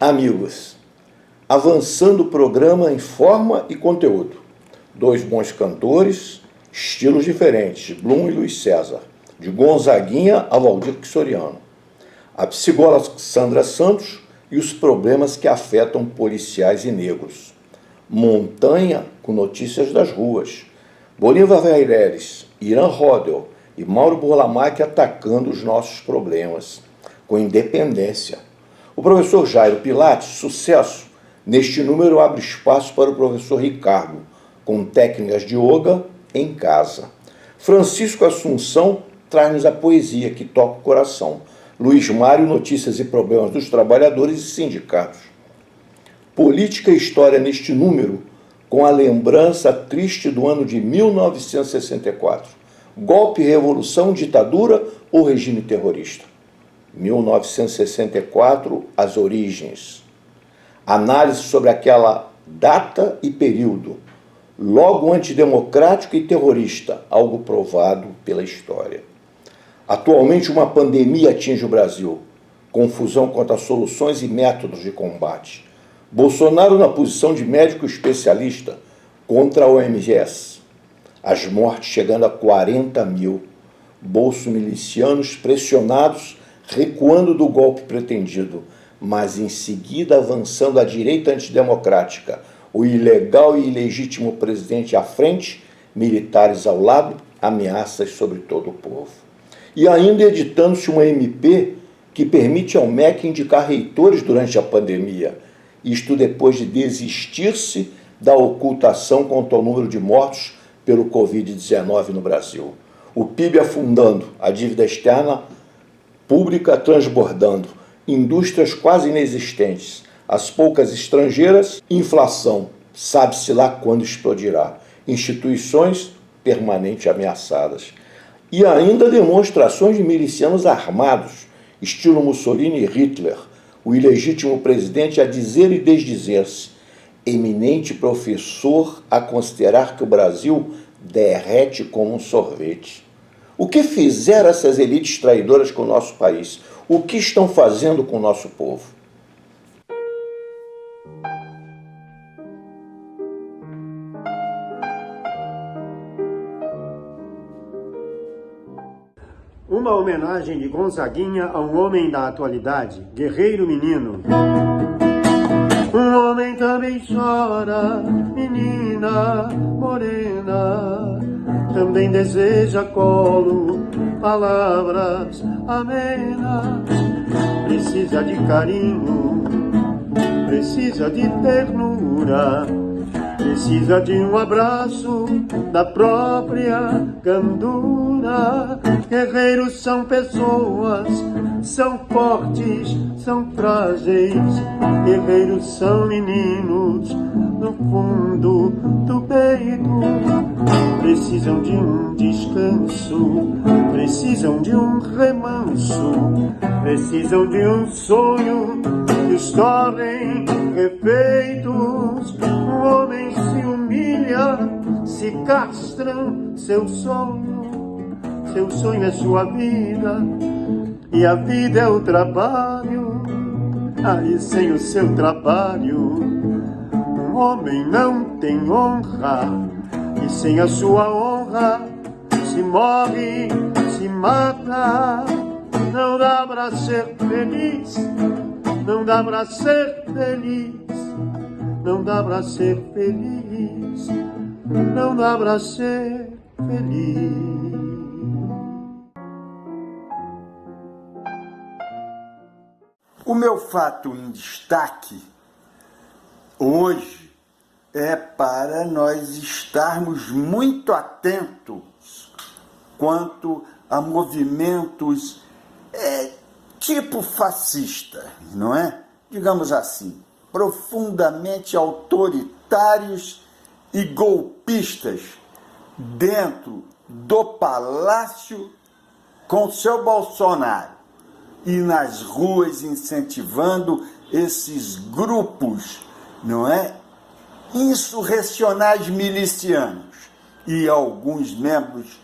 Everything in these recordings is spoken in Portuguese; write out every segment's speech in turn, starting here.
Amigos, avançando o programa em forma e conteúdo. Dois bons cantores, estilos diferentes, Blum e Luiz César. De Gonzaguinha a Valdir Soriano. A psicóloga Sandra Santos e os problemas que afetam policiais e negros. Montanha com notícias das ruas. Bolívar Meireles, Irã Rodel e Mauro Burlamac atacando os nossos problemas, com independência. O professor Jairo Pilates, sucesso. Neste número abre espaço para o professor Ricardo, com técnicas de yoga em casa. Francisco Assunção traz-nos a poesia que toca o coração. Luiz Mário, notícias e problemas dos trabalhadores e sindicatos. Política e história neste número, com a lembrança triste do ano de 1964. Golpe, revolução, ditadura ou regime terrorista? 1964, as origens. Análise sobre aquela data e período. Logo antidemocrático e terrorista, algo provado pela história. Atualmente, uma pandemia atinge o Brasil. Confusão quanto a soluções e métodos de combate. Bolsonaro na posição de médico especialista contra a OMS. As mortes chegando a 40 mil. Bolsomilicianos pressionados, recuando do golpe pretendido, mas em seguida avançando à direita antidemocrática. O ilegal e ilegítimo presidente à frente, militares ao lado, ameaças sobre todo o povo. E ainda editando-se uma MP que permite ao MEC indicar reitores durante a pandemia. Isto depois de desistir-se da ocultação quanto ao número de mortos pelo Covid-19 no Brasil. O PIB afundando, a dívida externa pública transbordando, indústrias quase inexistentes, as poucas estrangeiras, inflação, sabe-se lá quando explodirá, instituições permanentemente ameaçadas. E ainda demonstrações de milicianos armados, estilo Mussolini e Hitler, o ilegítimo presidente a dizer e desdizer-se, eminente professor a considerar que o Brasil derrete como um sorvete. O que fizeram essas elites traidoras com o nosso país? O que estão fazendo com o nosso povo? Uma homenagem de Gonzaguinha a um homem da atualidade, guerreiro menino. Um homem também chora, menina morena, também deseja colo, palavras amenas. Precisa de carinho, precisa de ternura, precisa de um abraço da própria candura. Guerreiros são pessoas, são fortes, são frágeis. Guerreiros são meninos no fundo do peito. Precisam de um descanso, precisam de um remanso, precisam de um sonho que os tornem refeitos. Um homem se humilha, se castram seu sonho é sua vida, e a vida é o trabalho. Aí sem o seu trabalho, um homem não tem honra, e sem a sua honra se morre, se mata. Não dá pra ser feliz, não dá pra ser feliz, não dá pra ser feliz, não dá pra ser feliz. O meu fato em destaque hoje é para nós estarmos muito atentos quanto a movimentos tipo fascista, não é? Digamos assim, profundamente autoritários e golpistas dentro do palácio com seu Bolsonaro e nas ruas incentivando esses grupos, não é? Insurrecionais milicianos e alguns membros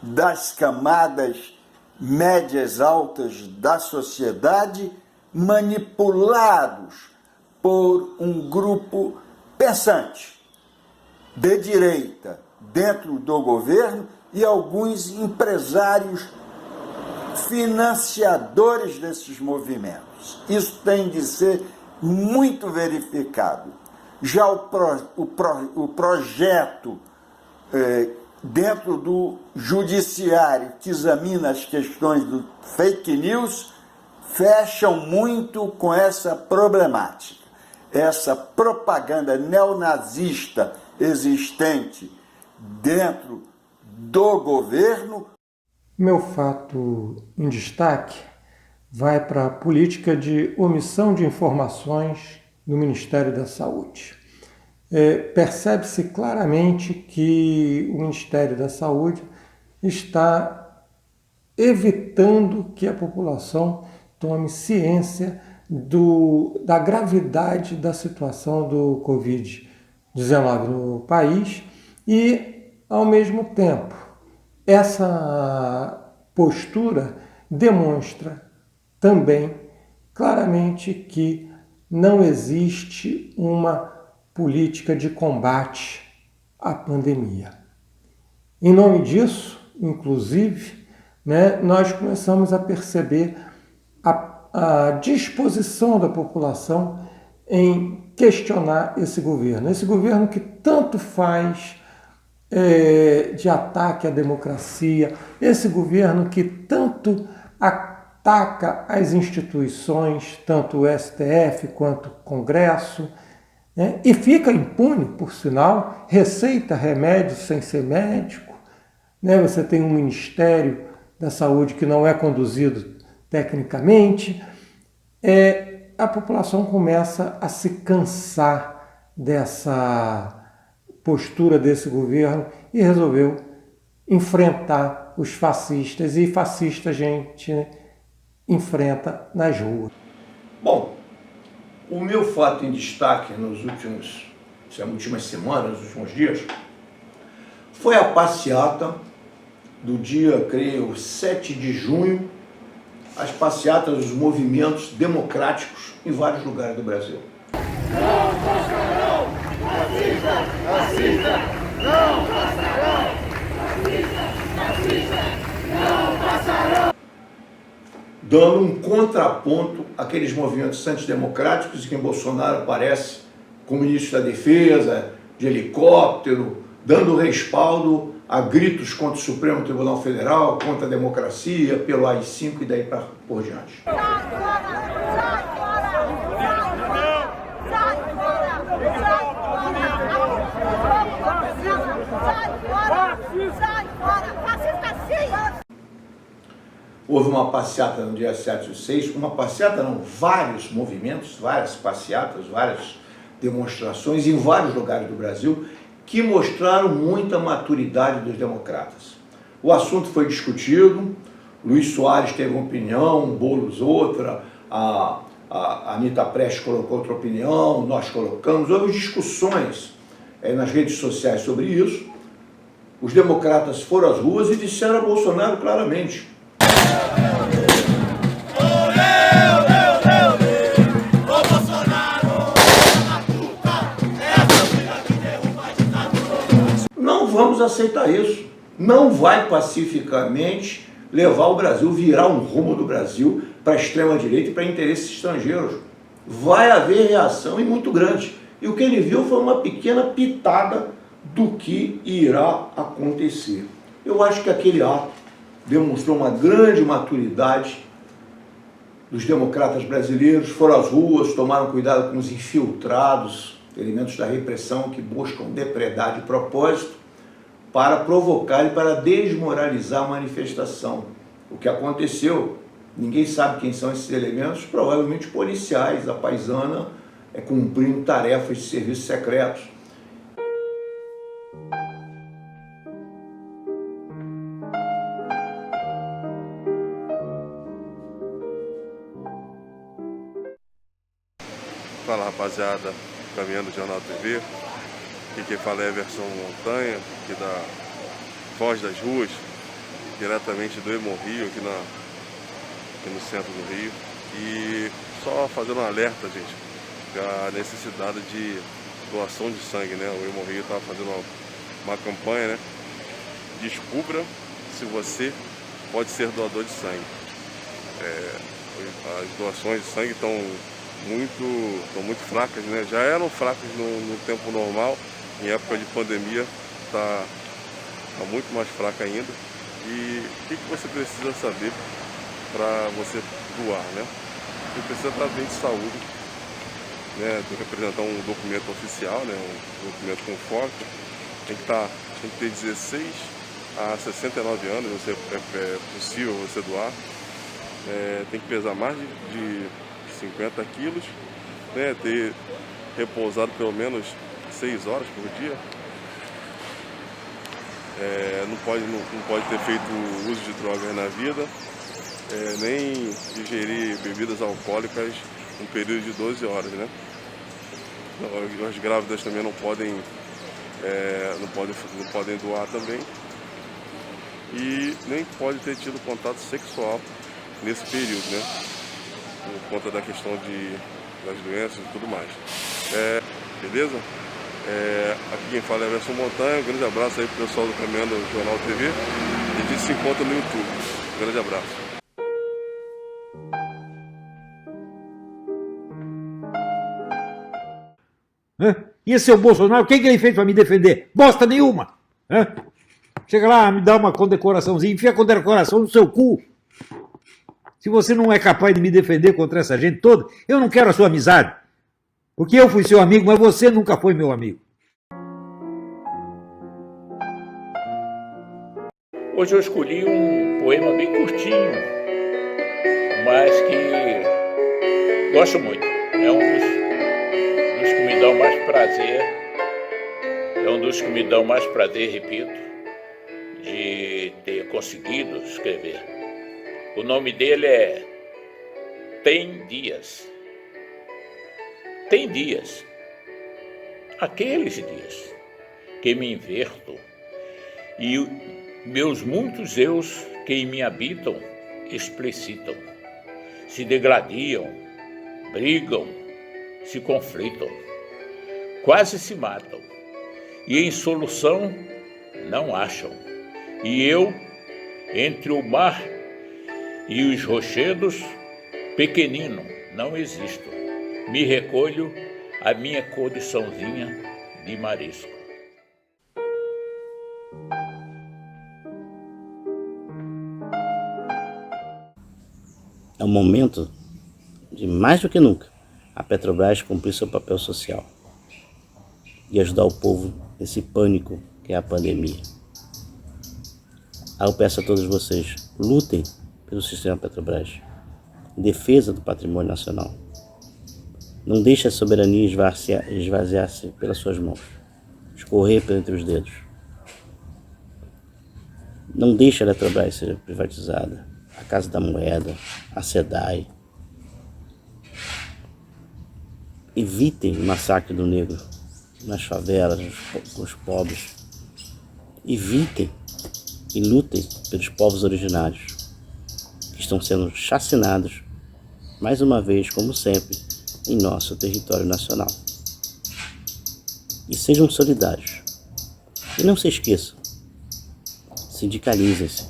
das camadas médias altas da sociedade manipulados por um grupo pensante de direita dentro do governo e alguns empresários financiadores desses movimentos. Isso tem de ser muito verificado. Já o projeto dentro do judiciário que examina as questões do fake news fecham muito com essa problemática. Essa propaganda neonazista existente dentro do governo. Meu fato em destaque vai para a política de omissão de informações do Ministério da Saúde. Percebe-se claramente que o Ministério da Saúde está evitando que a população tome ciência da gravidade da situação do Covid-19 no país e, ao mesmo tempo, essa postura demonstra também claramente que não existe uma política de combate à pandemia. Em nome disso, inclusive, nós começamos a perceber a disposição da população em questionar esse governo que tanto faz de ataque à democracia, esse governo que tanto ataca as instituições, tanto o STF quanto o Congresso, e fica impune, por sinal, receita remédios sem ser médico. Você tem um Ministério da Saúde que não é conduzido tecnicamente. A população começa a se cansar dessa postura desse governo e resolveu enfrentar os fascistas, e fascista a gente enfrenta nas ruas. Bom, o meu fato em destaque nas últimas semanas, nos últimos dias, foi a passeata do dia, creio, 7 de junho, as passeatas dos movimentos democráticos em vários lugares do Brasil. Não passarão! Fascista! Fascista! Não passarão! Fascista! Fascista! Não passarão! Dando um contraponto àqueles movimentos antidemocráticos em que Bolsonaro aparece como ministro da Defesa, de helicóptero, dando respaldo a gritos contra o Supremo Tribunal Federal, contra a democracia, pelo AI-5 e daí por diante. Sai fora! Sai fora! Sai fora! Sai fora! Sai fora! Fascista sim! Houve uma passeata no dia 7/6, uma passeata não, vários movimentos, várias passeatas, várias demonstrações em vários lugares do Brasil que mostraram muita maturidade dos democratas. O assunto foi discutido, Luiz Soares teve uma opinião, Boulos outra, a Anita Prestes colocou outra opinião, nós colocamos, houve discussões nas redes sociais sobre isso. Os democratas foram às ruas e disseram a Bolsonaro claramente: não vamos aceitar isso. Não vai pacificamente levar o Brasil, virar um rumo do Brasil para a extrema-direita e para interesses estrangeiros. Vai haver reação e muito grande. E o que ele viu foi uma pequena pitada do que irá acontecer. Eu acho que aquele ato demonstrou uma grande maturidade dos democratas brasileiros, foram às ruas, tomaram cuidado com os infiltrados, elementos da repressão que buscam depredar de propósito para provocar e para desmoralizar a manifestação. O que aconteceu, ninguém sabe quem são esses elementos, provavelmente policiais, a paisana, cumprindo tarefas de serviços secretos. Fala, rapaziada, caminhando Jornal TV, aqui quem fala é Everson Montanha, aqui da Foz das Ruas, diretamente do Hemorrio, aqui no centro do Rio. E só fazendo um alerta, gente, a necessidade de doação de sangue, né? O Hemorrio estava fazendo uma campanha, né? Descubra se você pode ser doador de sangue. As doações de sangue estão muito fracas, né? Já eram fracas no tempo normal, em época de pandemia está muito mais fraca ainda. E o que você precisa saber para você doar, né? Você precisa estar bem de saúde, né? Tem que apresentar um documento oficial, né? Um documento com foto. Tem que ter 16 a 69 anos, é possível você doar. Tem que pesar mais de 50 quilos, né? Ter repousado pelo menos 6 horas por dia. Não pode ter feito uso de drogas na vida, nem ingerir bebidas alcoólicas um período de 12 horas, né? As grávidas também não podem doar também. E nem pode ter tido contato sexual nesse período, né? Por conta da questão das doenças e tudo mais. Beleza? Aqui quem fala é Everson Montanha. Um grande abraço aí pro pessoal do Caminhando Jornal TV. E a gente se encontra no YouTube. Um grande abraço. E esse seu Bolsonaro, o que ele fez para me defender? Bosta nenhuma! Chega lá, me dá uma condecoraçãozinha, enfia a condecoração no seu cu. Se você não é capaz de me defender contra essa gente toda, eu não quero a sua amizade. Porque eu fui seu amigo, mas você nunca foi meu amigo. Hoje eu escolhi um poema bem curtinho, mas que gosto muito. É um dos que me dão mais prazer. É um dos que me dão mais prazer, repito, de ter conseguido escrever. O nome dele é Tem Dias. Tem dias, aqueles dias, que me inverto e meus muitos eus que em mim habitam explicitam, se degladiam, brigam, se conflitam, quase se matam e em solução não acham. E eu, entre o mar e os rochedos, pequenino, não existo. Me recolho a minha condiçãozinha de marisco. É um momento de, mais do que nunca, a Petrobras cumprir seu papel social e ajudar o povo nesse pânico que é a pandemia. Aí eu peço a todos vocês, lutem pelo sistema Petrobras, em defesa do patrimônio nacional. Não deixe a soberania esvaziar-se pelas suas mãos, escorrer por entre os dedos. Não deixe a Eletrobras ser privatizada, a Casa da Moeda, a SEDAI. Evitem o massacre do negro nas favelas, com os pobres. Evitem e lutem pelos povos originários, que estão sendo chacinados, mais uma vez, como sempre, em nosso território nacional. E sejam solidários. E não se esqueçam, sindicalizem-se.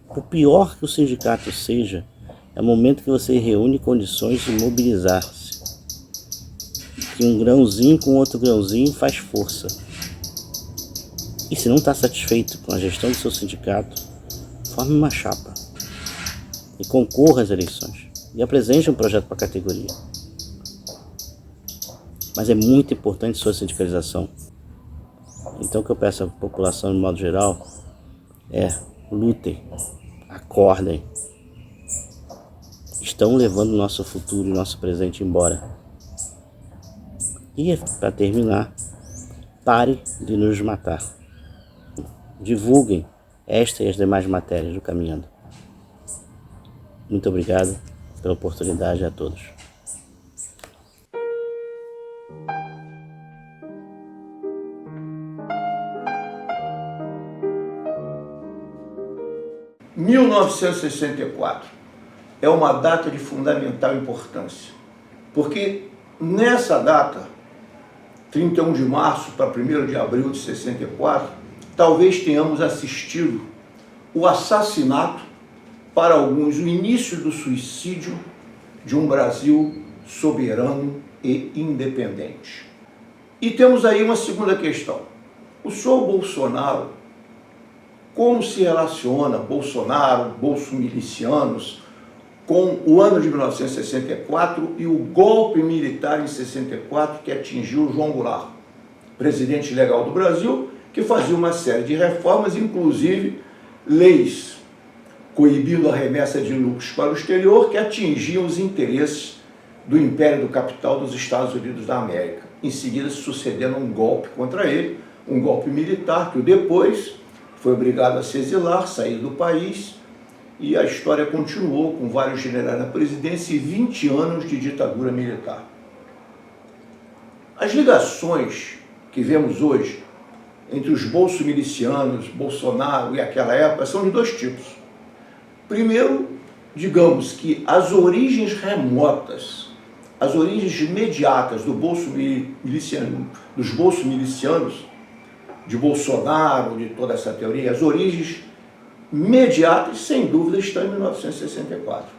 Por pior que o sindicato seja, é o momento que você reúne condições de mobilizar-se. Que um grãozinho com outro grãozinho faz força. E se não está satisfeito com a gestão do seu sindicato, forme uma chapa e concorra às eleições e apresente um projeto para a categoria. Mas é muito importante sua sindicalização. Então o que eu peço à população de modo geral é: lutem, acordem. Estão levando o nosso futuro e o nosso presente embora. E para terminar, pare de nos matar. Divulguem esta e as demais matérias do Caminhando. Muito obrigado pela oportunidade a todos. Em 1964 é uma data de fundamental importância, porque Nessa data, 31 de março para 1º de abril de 64, talvez tenhamos assistido o assassinato, para alguns, o início do suicídio de um Brasil soberano e independente. E temos aí uma segunda questão. O senhor Bolsonaro, como se relaciona Bolsonaro, bolsomilicianos, com o ano de 1964 e o golpe militar em 64 que atingiu João Goulart, presidente legal do Brasil, que fazia uma série de reformas, inclusive leis coibindo a remessa de lucros para o exterior, que atingiam os interesses do Império do Capital dos Estados Unidos da América. Em seguida, sucedendo um golpe contra ele, um golpe militar, que depois foi obrigado a se exilar, sair do país, e a história continuou com vários generais na presidência e 20 anos de ditadura militar. As ligações que vemos hoje entre os bolsomilicianos, Bolsonaro e aquela época são de dois tipos. Primeiro, digamos que as origens remotas, as origens imediatas dos bolsomilicianos, de Bolsonaro, de toda essa teoria, as origens imediatas, sem dúvida, estão em 1964.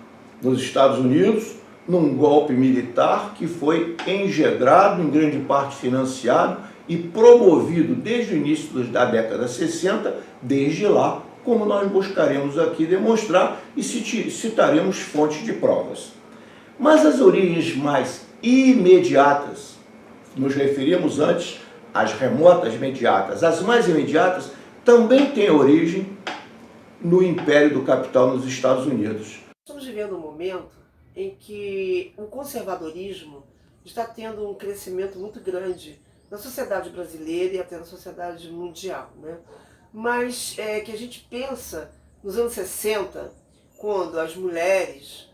Nos Estados Unidos, num golpe militar que foi engendrado, em grande parte financiado e promovido desde o início da década 60, desde lá, como nós buscaremos aqui demonstrar e citaremos fontes de provas. Mas as origens mais imediatas, nos referimos antes às remotas imediatas, as mais imediatas também têm origem no Império do Capital nos Estados Unidos. Estamos vivendo um momento em que o conservadorismo está tendo um crescimento muito grande na sociedade brasileira e até na sociedade mundial, né? Mas que a gente pensa nos anos 60, quando as mulheres,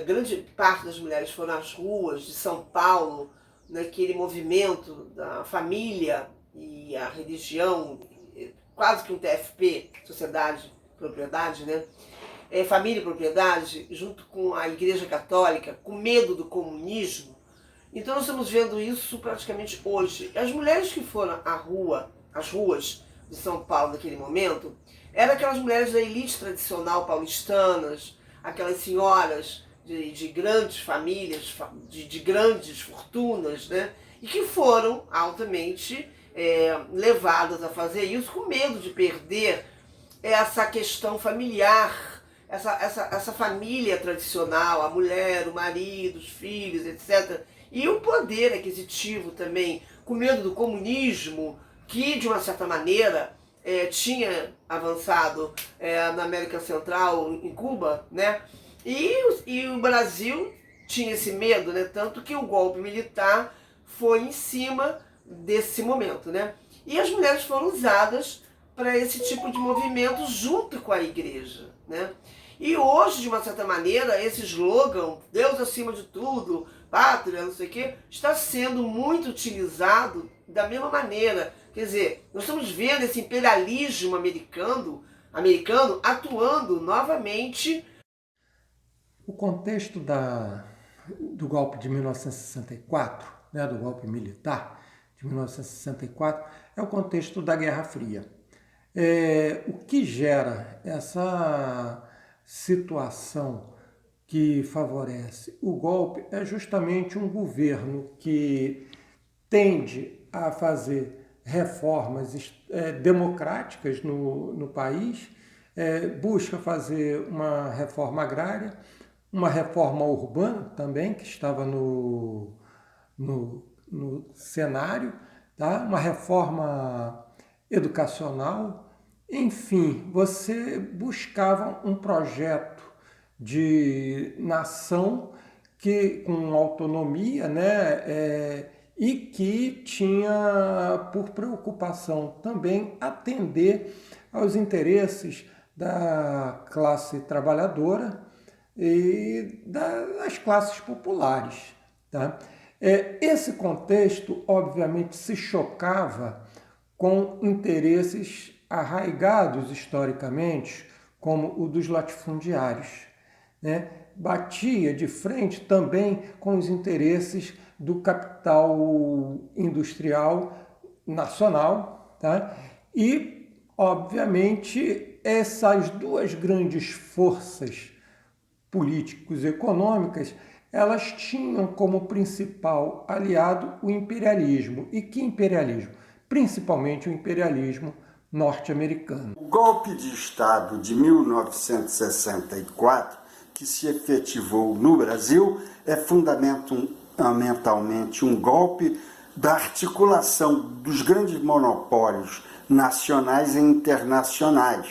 grande parte das mulheres foram às ruas de São Paulo, naquele movimento da família e a religião, quase que um TFP, Sociedade Propriedade, né? Família e Propriedade, junto com a Igreja Católica, com medo do comunismo. Então nós estamos vendo isso praticamente hoje. As mulheres que foram às ruas de São Paulo naquele momento, eram aquelas mulheres da elite tradicional paulistanas, aquelas senhoras de grandes famílias, de grandes fortunas, né? E que foram altamente levadas a fazer isso com medo de perder essa questão familiar, essa família tradicional, a mulher, o marido, os filhos, etc. E o poder aquisitivo também, com medo do comunismo, que de uma certa maneira tinha avançado na América Central, em Cuba, né? E o Brasil tinha esse medo, né? Tanto que o golpe militar foi em cima desse momento, né? E as mulheres foram usadas para esse tipo de movimento junto com a igreja, né? E hoje, de uma certa maneira, esse slogan, Deus acima de tudo, pátria, não sei o quê, está sendo muito utilizado da mesma maneira. Quer dizer, nós estamos vendo esse imperialismo americano atuando novamente. O contexto do golpe de 1964, né, do golpe militar de 1964, é o contexto da Guerra Fria. O que gera essa situação que favorece o golpe é justamente um governo que tende a fazer reformas democráticas no país, busca fazer uma reforma agrária, uma reforma urbana também, que estava no cenário, tá? Uma reforma educacional. Enfim, você buscava um projeto de nação com autonomia, né? E que tinha por preocupação também atender aos interesses da classe trabalhadora e das classes populares, tá? Esse contexto, obviamente, se chocava com interesses arraigados historicamente, como o dos latifundiários, né? batia de frente também com os interesses do capital industrial nacional, tá? E, obviamente, essas duas grandes forças políticos e econômicas, elas tinham como principal aliado o imperialismo. E que imperialismo? Principalmente o imperialismo norte-americano. O golpe de Estado de 1964, que se efetivou no Brasil, é fundamentalmente um golpe da articulação dos grandes monopólios nacionais e internacionais,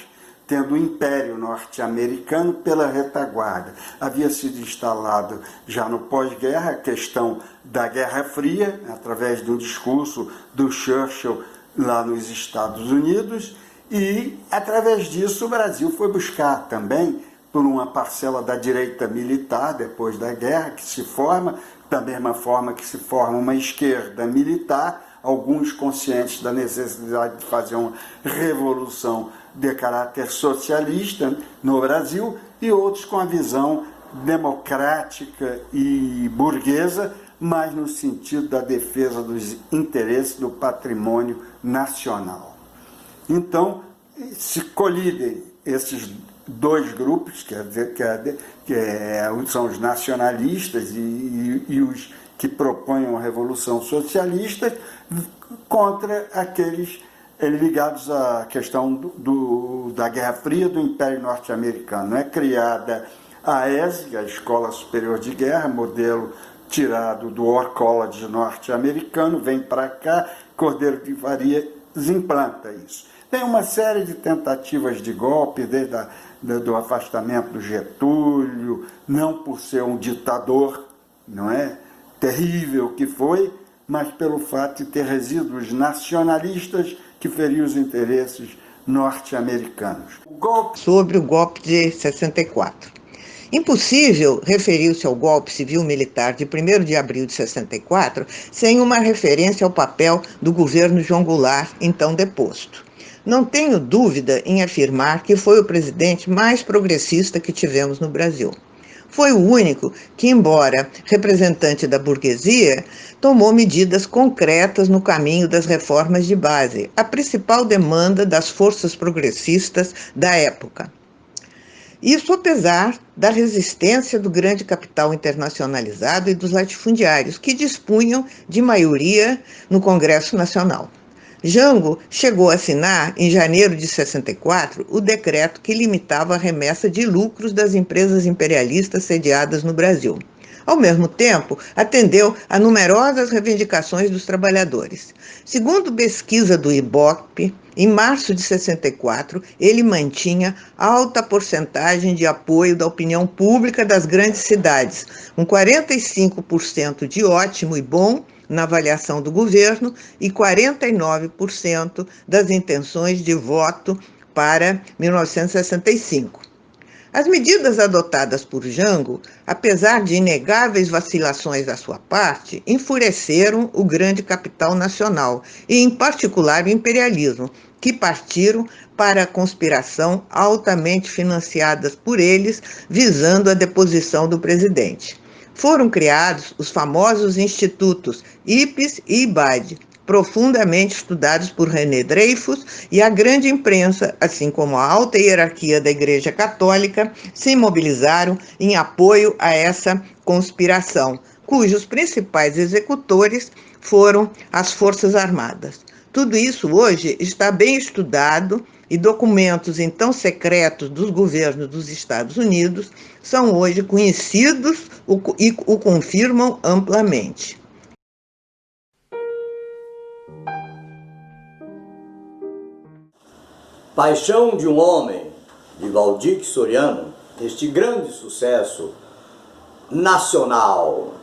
tendo o Império Norte-Americano pela retaguarda. Havia sido instalado já no pós-guerra a questão da Guerra Fria, através de um discurso do Churchill lá nos Estados Unidos, e através disso o Brasil foi buscar também, por uma parcela da direita militar, depois da guerra, que se forma, da mesma forma que se forma uma esquerda militar, alguns conscientes da necessidade de fazer uma revolução de caráter socialista no Brasil, e outros com a visão democrática e burguesa, mas no sentido da defesa dos interesses do patrimônio nacional. Então, se colidem esses dois grupos, são os nacionalistas e os que propõem uma revolução socialista, contra aqueles ligados à questão da Guerra Fria do Império Norte-Americano. É criada a ESG, a Escola Superior de Guerra, modelo tirado do War College norte-americano, vem para cá, Cordeiro de Farias implanta isso. Tem uma série de tentativas de golpe, desde do afastamento do Getúlio, não por ser um ditador, não é? Terrível que foi, mas pelo fato de ter resíduos nacionalistas que feriam os interesses norte-americanos. Sobre o golpe de 64. Impossível referir-se ao golpe civil-militar de 1º de abril de 64 sem uma referência ao papel do governo João Goulart, então deposto. Não tenho dúvida em afirmar que foi o presidente mais progressista que tivemos no Brasil. Foi o único que, embora representante da burguesia, tomou medidas concretas no caminho das reformas de base, a principal demanda das forças progressistas da época. Isso apesar da resistência do grande capital internacionalizado e dos latifundiários, que dispunham de maioria no Congresso Nacional. Jango chegou a assinar, em janeiro de 64, o decreto que limitava a remessa de lucros das empresas imperialistas sediadas no Brasil. Ao mesmo tempo, atendeu a numerosas reivindicações dos trabalhadores. Segundo pesquisa do IBOP, em março de 64, ele mantinha alta porcentagem de apoio da opinião pública das grandes cidades, com 45% de ótimo e bom na avaliação do governo e 49% das intenções de voto para 1965. As medidas adotadas por Jango, apesar de inegáveis vacilações da sua parte, enfureceram o grande capital nacional e, em particular, o imperialismo, que partiram para a conspiração altamente financiadas por eles, visando a deposição do presidente. Foram criados os famosos institutos IPES e IBAD, profundamente estudados por René Dreyfus, e a grande imprensa, assim como a alta hierarquia da Igreja Católica, se mobilizaram em apoio a essa conspiração, cujos principais executores foram as Forças Armadas. Tudo isso hoje está bem estudado e documentos então secretos dos governos dos Estados Unidos são hoje conhecidos e o confirmam amplamente. Paixão de um Homem, de Valdir Soriano, este grande sucesso nacional.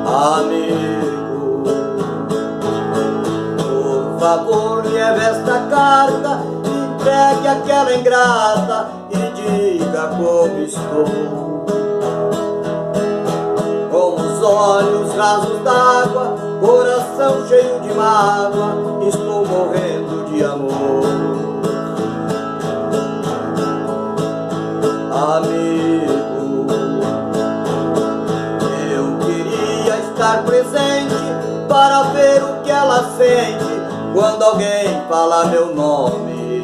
Amigo, por favor, leve esta carta, entregue aquela ingrata e diga como estou. Com os olhos rasos d'água, coração cheio de mágoa, estou morrendo de amor. amigo. Eu queria estar presente para ver o que ela sente quando alguém fala meu nome.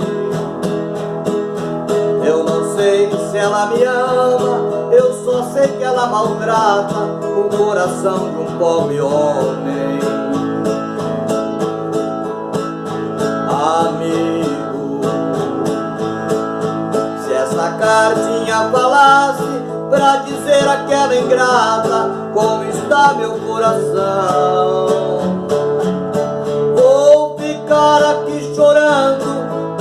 Eu não sei se ela me ama, eu só sei que ela maltrata o coração de um pobre homem. Amigo, se essa cartinha falasse pra dizer àquela ingrata como está meu coração, vou ficar aqui chorando,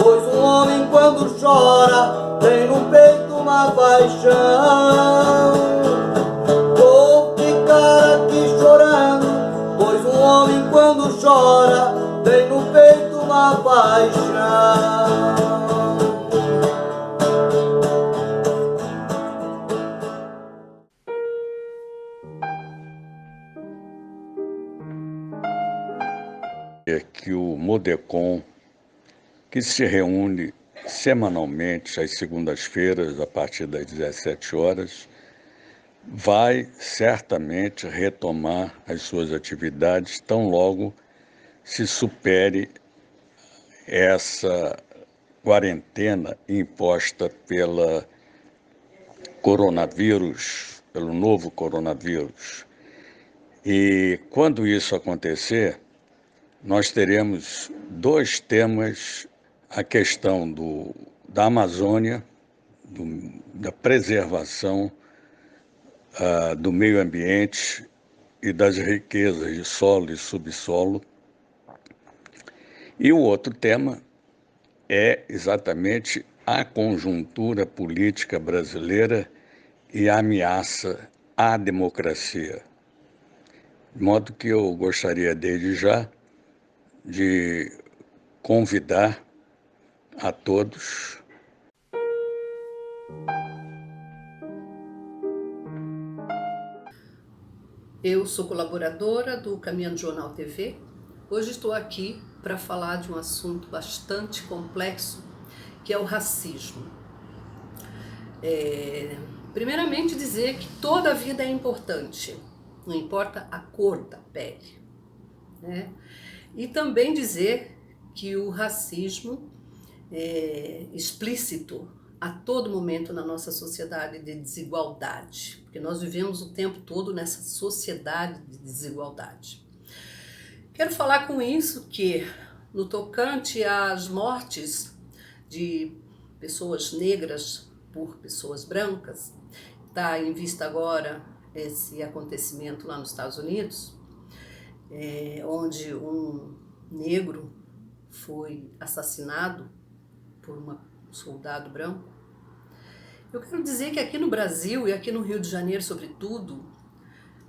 pois um homem quando chora tem no peito uma paixão. Vou ficar aqui chorando, pois um homem quando chora tem no peito uma paixão. É que o Modecon, que se reúne semanalmente às segundas-feiras, a partir das 17 horas, vai certamente retomar as suas atividades tão logo se supere essa quarentena imposta pelo coronavírus, pelo novo coronavírus. E quando isso acontecer, nós teremos dois temas: a questão da Amazônia, da preservação do meio ambiente e das riquezas de solo e subsolo. E o outro tema é exatamente a conjuntura política brasileira e a ameaça à democracia. De modo que eu gostaria desde já de convidar a todos Eu sou colaboradora do Caminhando Jornal TV. Hoje estou aqui para falar de um assunto bastante complexo, que é o racismo. Primeiramente dizer que toda vida é importante, não importa a cor da pele, né? E também dizer que o racismo é explícito a todo momento na nossa sociedade de desigualdade, porque nós vivemos o tempo todo nessa sociedade de desigualdade. Quero falar com isso que, no tocante às mortes de pessoas negras por pessoas brancas, está em vista agora esse acontecimento lá nos Estados Unidos, onde um negro foi assassinado por um soldado branco. Eu quero dizer que aqui no Brasil e aqui no Rio de Janeiro, sobretudo,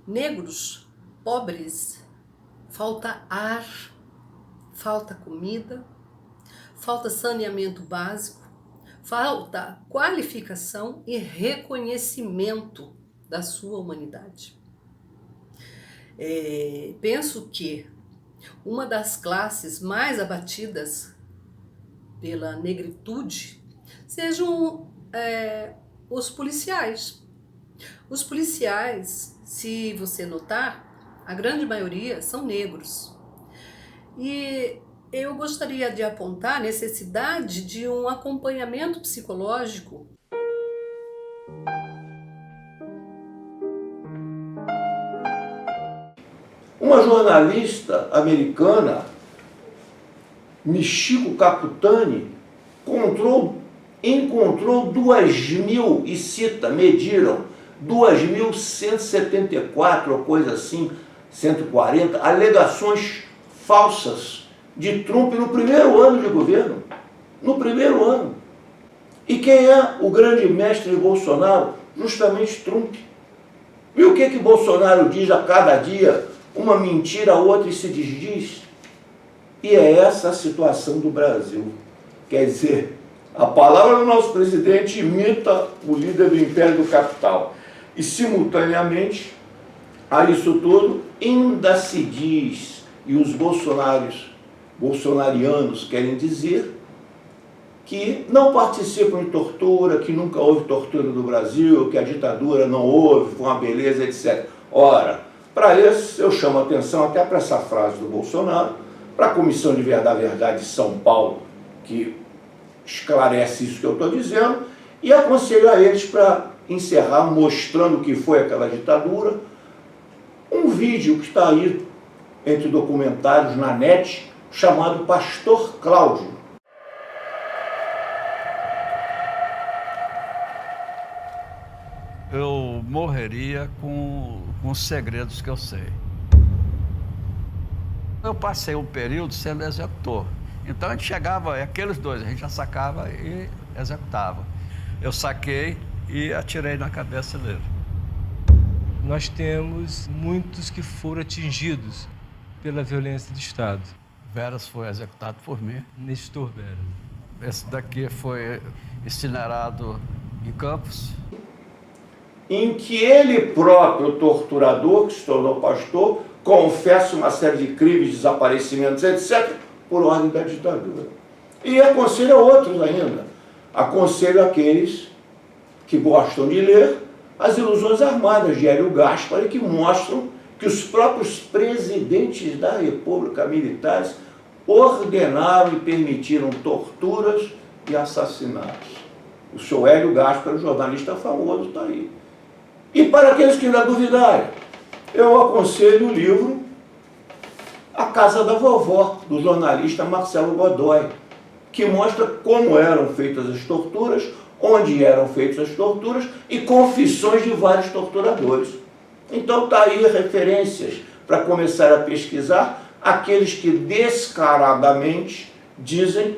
negros, pobres, falta ar, falta comida, falta saneamento básico, falta qualificação e reconhecimento da sua humanidade. Penso que uma das classes mais abatidas pela negritude sejam os policiais. Os policiais, se você notar, a grande maioria são negros. E eu gostaria de apontar a necessidade de um acompanhamento psicológico. Uma jornalista americana, Michiko Kakutani, encontrou 2.000, e cita, mediram, 2.174, ou coisa assim, 140, alegações falsas de Trump no primeiro ano de governo. No primeiro ano. E quem é o grande mestre de Bolsonaro? Justamente Trump. E o que Bolsonaro diz a cada dia? Uma mentira, a outra e se desdiz? E é essa a situação do Brasil. Quer dizer, a palavra do nosso presidente imita o líder do Império do Capital. E, simultaneamente, a isso tudo, ainda se diz, e os bolsonarianos querem dizer, que não participam de tortura, que nunca houve tortura no Brasil, que a ditadura não houve, foi uma beleza, etc. Ora, para isso eu chamo a atenção até para essa frase do Bolsonaro, para a Comissão de Verdade de São Paulo, que esclarece isso que eu estou dizendo, e aconselho a eles, para encerrar, mostrando o que foi aquela ditadura, um vídeo que está aí entre documentários na net, chamado Pastor Cláudio. Eu morreria com os segredos que eu sei. Eu passei um período sendo executor. Então a gente chegava, aqueles dois, a gente já sacava e executava. Eu saquei e atirei na cabeça dele. Nós temos muitos que foram atingidos pela violência do Estado. Veras foi executado por mim. Nestor Veras. Esse daqui foi incinerado em Campos. Em que ele próprio, torturador, que se tornou pastor, confessa uma série de crimes, desaparecimentos, etc., por ordem da ditadura. E aconselho a outros ainda. Aconselho aqueles que gostam de ler As Ilusões Armadas, de Hélio Gaspari, que mostram que os próprios presidentes da República militares ordenaram e permitiram torturas e assassinatos. O senhor Hélio Gaspari, jornalista famoso, está aí. E para aqueles que ainda duvidarem, eu aconselho o livro A Casa da Vovó, do jornalista Marcelo Godoy, que mostra como eram feitas as torturas, onde eram feitas as torturas e confissões de vários torturadores. Então está aí referências para começar a pesquisar aqueles que descaradamente dizem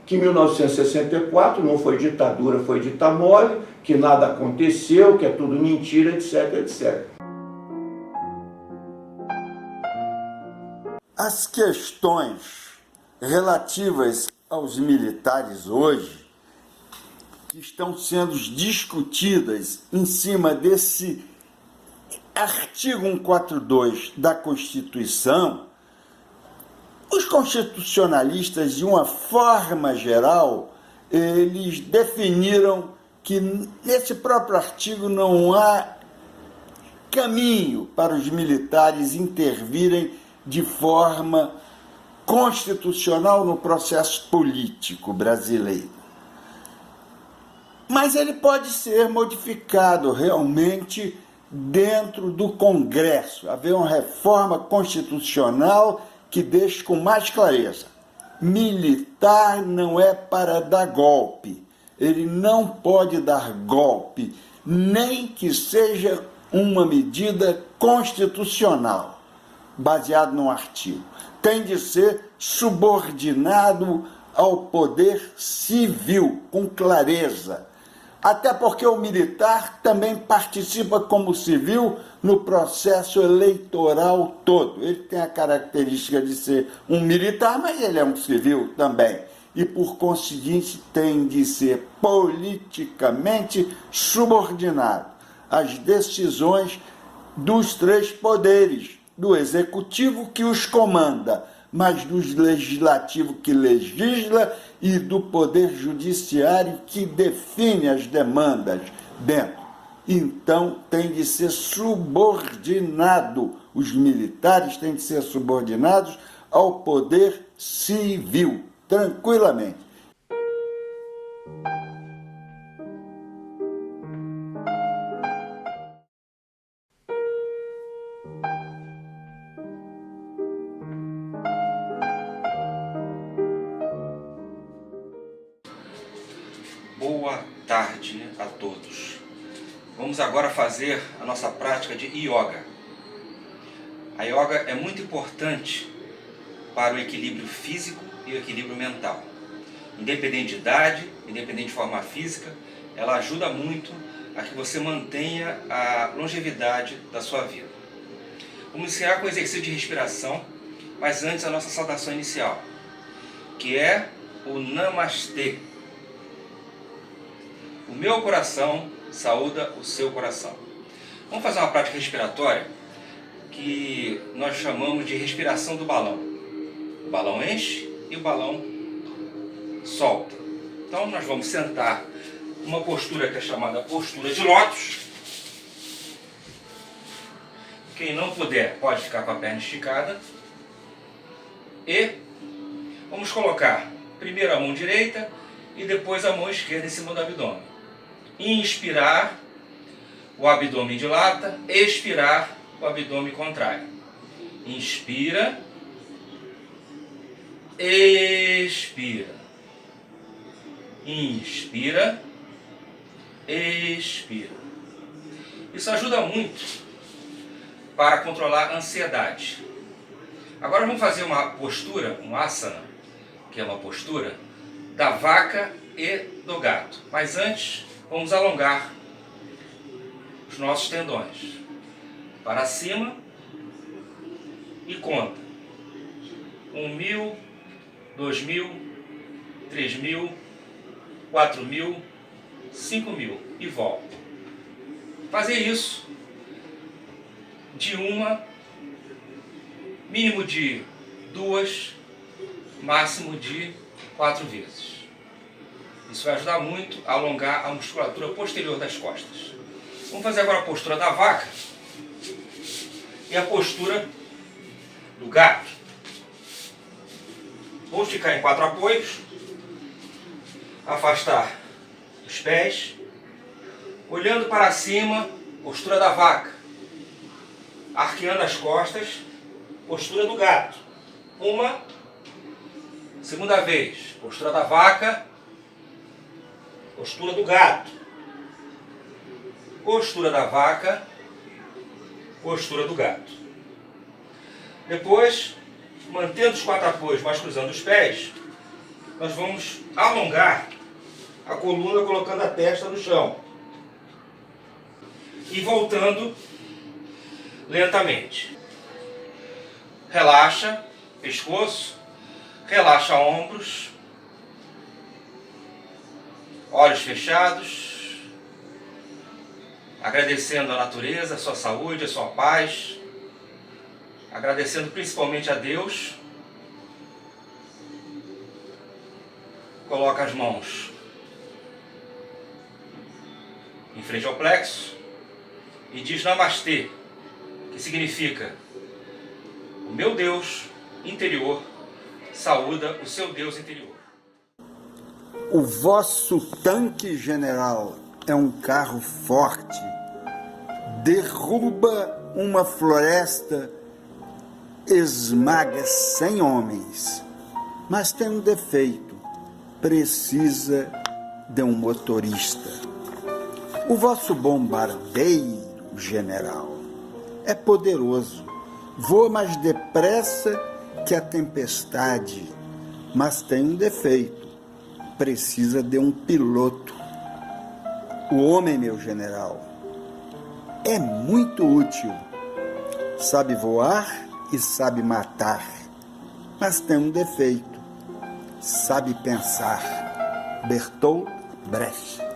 que 1964 não foi ditadura, foi dita mole, que nada aconteceu, que é tudo mentira, etc, etc. As questões relativas aos militares hoje, que estão sendo discutidas em cima desse artigo 142 da Constituição, os constitucionalistas, de uma forma geral, eles definiram que nesse próprio artigo não há caminho para os militares intervirem de forma constitucional no processo político brasileiro. Mas ele pode ser modificado realmente dentro do Congresso, haver uma reforma constitucional que deixe com mais clareza: militar não é para dar golpe, ele não pode dar golpe, nem que seja uma medida constitucional, baseado num artigo. Tem de ser subordinado ao poder civil, com clareza. Até porque o militar também participa como civil no processo eleitoral todo. Ele tem a característica de ser um militar, mas ele é um civil também. E, por conseguinte, tem de ser politicamente subordinado às decisões dos três poderes, do executivo que os comanda, mas do legislativo que legisla e do poder judiciário que define as demandas dentro. Então tem de ser subordinado, os militares têm de ser subordinados ao poder civil, tranquilamente. Boa tarde a todos. Vamos agora fazer a nossa prática de yoga. A yoga é muito importante para o equilíbrio físico e o equilíbrio mental. Independente de idade, independente de forma física, ela ajuda muito a que você mantenha a longevidade da sua vida. Vamos iniciar com o exercício de respiração, mas antes a nossa saudação inicial, que é o Namastê. O meu coração saúda o seu coração. Vamos fazer uma prática respiratória que nós chamamos de respiração do balão. O balão enche e o balão solta. Então nós vamos sentar numa postura que é chamada postura de lótus. Quem não puder pode ficar com a perna esticada. E vamos colocar primeiro a mão direita e depois a mão esquerda em cima do abdômen. Inspirar, o abdômen dilata. Expirar, o abdômen contrai. Inspira. Expira. Inspira. Expira. Isso ajuda muito para controlar a ansiedade. Agora vamos fazer uma postura, um asana, que é uma postura da vaca e do gato. Mas antes, vamos alongar os nossos tendões para cima e conta. 1.000, 2.000, 3.000, 4.000, 5.000 e volta. Fazer isso de mínimo de 2, máximo de 4 vezes. Isso vai ajudar muito a alongar a musculatura posterior das costas. Vamos fazer agora a postura da vaca e a postura do gato. Vamos ficar em 4 apoios, afastar os pés, olhando para cima, postura da vaca, arqueando as costas, postura do gato. Segunda vez, postura da vaca, postura do gato, postura da vaca, postura do gato. Depois, mantendo os 4 apoios, mas cruzando os pés, nós vamos alongar a coluna colocando a testa no chão e voltando lentamente. Relaxa pescoço, relaxa ombros, olhos fechados, agradecendo a natureza, a sua saúde, a sua paz, agradecendo principalmente a Deus. Coloca as mãos em frente ao plexo e diz Namastê, que significa: o meu Deus interior saúda o seu Deus interior. O vosso tanque general é um carro forte, derruba uma floresta, esmaga 100 homens, mas tem um defeito, precisa de um motorista. O vosso bombardeiro general é poderoso, voa mais depressa que a tempestade, mas tem um defeito, precisa de um piloto. O homem, meu general, é muito útil, sabe voar e sabe matar, mas tem um defeito, sabe pensar. Bertolt Brecht.